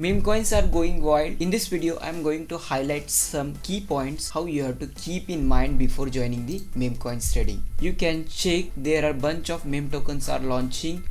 Meme coins are going wild. In this video, I'm going to highlight some key points how you have to keep in mind before joining the meme coins trading. You can check there are bunch of meme tokens are launching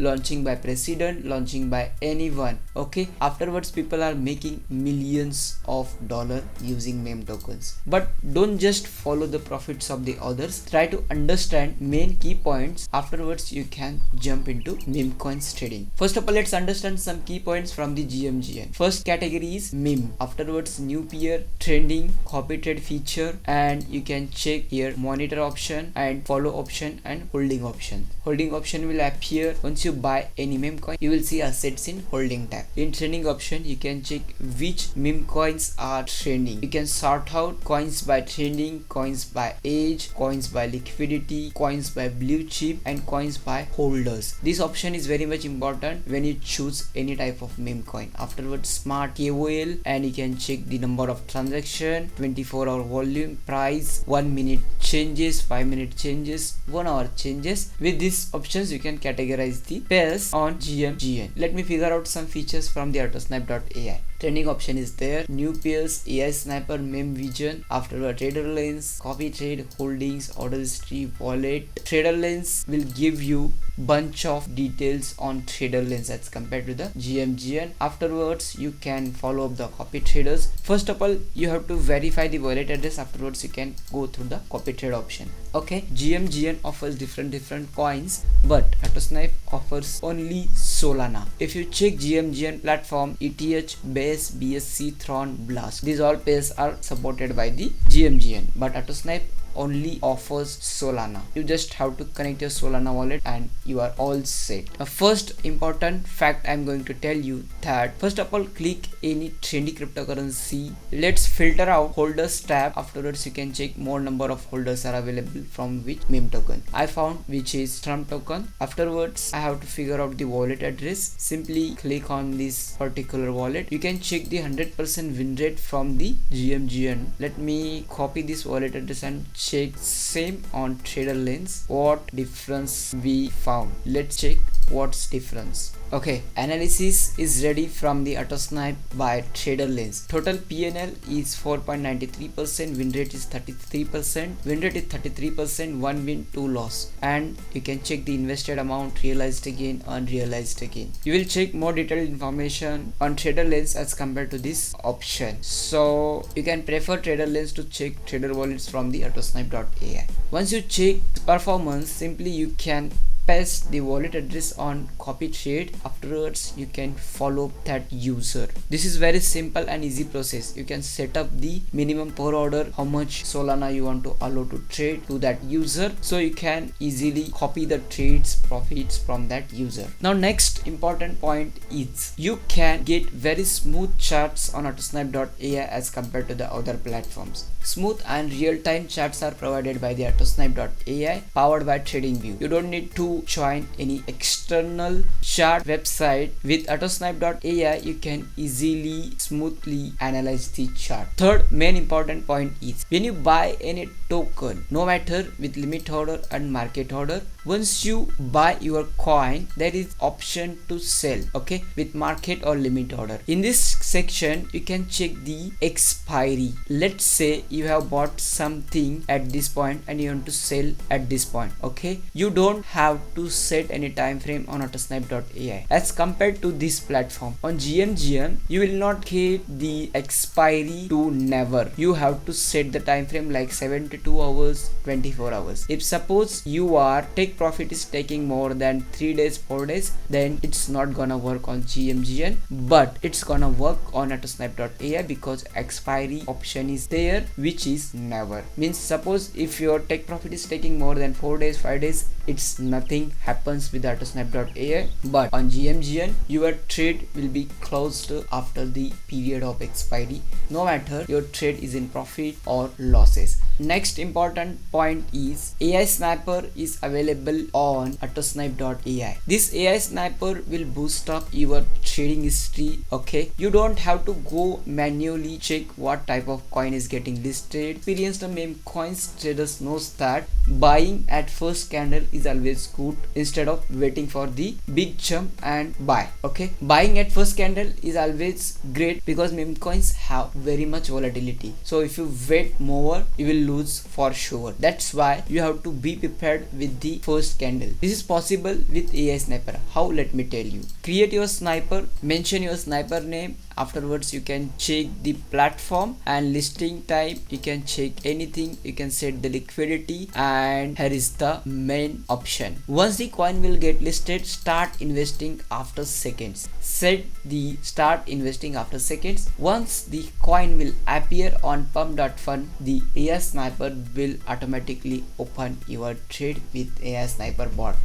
by president, launching by anyone. Okay, afterwards people are making millions of dollars using meme tokens. But don't just follow the profits of the others. Try to understand main key points. Afterwards, you can jump into meme coins trading. First of all, let's understand some key points from the GMGN. First category is meme. Afterwards, new peer, trending, copy trade feature, and you can check here monitor option and follow option and holding option. Holding option will appear once you buy any meme coin. You will see assets in holding tab. In trending option, you can check which meme coins are trending. You can sort out coins by trending, coins by age, coins by liquidity, coins by blue chip, and coins by holders. This option is very much important when you choose any type of meme coin. Afterwards, smart KOL, and you can check the number of transaction, 24-hour volume, price, 1 minute changes, 5 minute changes, 1 hour changes. With these options, you can categorize the pairs on GMGN. Let me figure out some features from the Autosnipe.ai. Trending option is there, new pairs, AI sniper, meme vision. Afterward, trader lens, copy trade, holdings, order history, wallet. Trader lens will give you bunch of details on trader lens as compared to the GMGN. Afterwards, you can follow up the copy traders. First of all, you have to verify the wallet address. Afterwards, you can go through the copy trade option. Okay, GMGN offers different coins, but Autosnipe offers only Solana. If you check GMGN platform, ETH, Base, BSC, Tron, Blast, these all pairs are supported by the GMGN, but Autosnipe only offers Solana. You just have to connect your Solana wallet and you are all set. First important fact I'm going to tell you that first of all, click any trendy cryptocurrency. Let's filter out holders tab. Afterwards, you can check more number of holders are available from which meme token. I found which is Trump token. Afterwards, I have to figure out the wallet address. Simply click on this particular wallet. You can check the 100% win rate from the GMGN. Let me copy this wallet address and check same on trader lens what difference we found. Let's check what's difference. Okay, analysis is ready from the Autosnipe by trader lens. Total PNL is 4.93%, win rate is 33%, win rate is 33%, 1 win 2 loss, and you can check the invested amount, realized again, unrealized again. You will check more detailed information on trader lens as compared to this option, so you can prefer trader lens to check trader wallets from the Autosnipe.ai. Once you check performance, simply you can paste the wallet address on copy trade. Afterwards, you can follow that user. This is very simple and easy process. You can set up the minimum per order, how much Solana you want to allow to trade to that user, so you can easily copy the trades profits from that user. Now next important point is you can get very smooth charts on Autosnipe.ai as compared to the other platforms. Smooth and real-time charts are provided by the Autosnipe.ai powered by TradingView. You don't need to join any external chart website. With Autosnipe.ai, you can easily smoothly analyze the chart. Third main important point is when you buy any token, no matter with limit order and market order, once you buy your coin, there is option to sell, okay, with market or limit order. In this section, you can check the expiry. Let's say you have bought something at this point and you want to sell at this point. Okay, you don't have to set any time frame on Autosnipe.ai as compared to this platform. On GMGN, you will not get the expiry to never. You have to set the time frame like 72 hours, 24 hours. If suppose you are take profit is taking more than 3 days, 4 days, then it's not gonna work on GMGN, but it's gonna work on Autosnipe.ai because expiry option is there, which is never. Means suppose if your take profit is taking more than 4 days, 5 days, it's nothing happens with Autosnipe.ai, but on GMGN your trade will be closed after the period of expiry, no matter your trade is in profit or losses. Next important point is AI Sniper is available on Autosnipe.ai. This AI Sniper will boost up your trading history. Okay, you don't have to go manually check what type of coin is getting listed. Experienced meme coins traders knows that buying at first candle is always good instead of waiting for the big jump and buy. Okay, buying at first candle is always great because meme coins have very much volatility. So if you wait more, you will lose for sure. That's why you have to be prepared with the first candle. This is possible with AI Sniper. How? Let me tell you. Create your sniper, mention your sniper name. Afterwards you can check the platform and listing type. You can check anything. You can set the liquidity, and here is the main option. Once the coin will get listed, start investing after seconds. Set the start investing after seconds. Once the coin will appear on pump.fun, the AI Sniper will automatically open your trade with AI Sniper bot.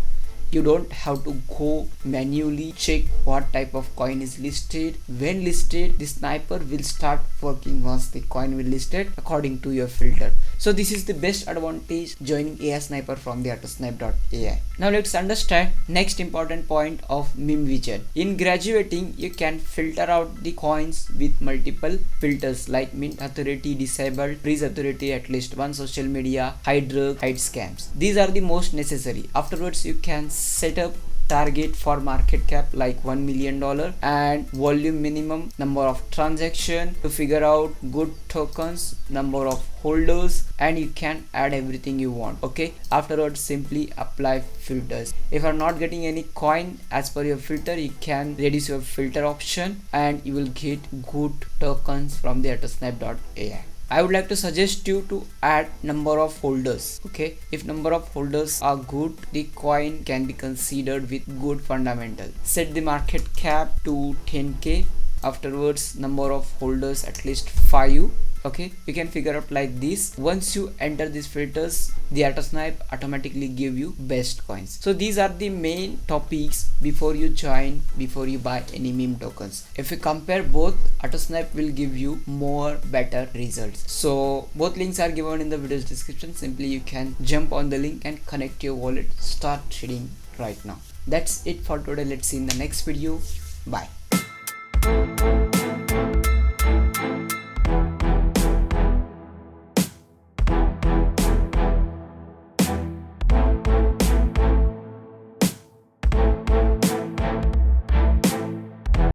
You don't have to go manually check what type of coin is listed. When listed, the sniper will start working once the coin will listed according to your filter. So this is the best advantage joining AI Sniper from the Autosnipe.ai. Now let's understand next important point of meme vision. In graduating, you can filter out the coins with multiple filters like mint authority disabled, freeze authority at least one, social media, hide drug, hide scams. These are the most necessary. Afterwards, you can set up target for market cap like $1 million and volume minimum, number of transaction to figure out good tokens, number of holders, and you can add everything you want. Okay, afterwards simply apply filters. If you are not getting any coin as per your filter, you can reduce your filter option and you will get good tokens from the Autosnipe.ai. I would like to suggest you to add number of holders. Okay, if number of holders are good, the coin can be considered with good fundamental. Set the market cap to 10k. Afterwards, number of holders at least 5. Okay, you can figure out like this. Once you enter these filters, the Autosnipe automatically give you best coins. So these are the main topics before you join, before you buy any meme tokens. If you compare both, Autosnipe will give you more better results. So both links are given in the video's description. Simply you can jump on the link and connect your wallet, start trading right now. That's it for today. Let's see in the next video. Bye.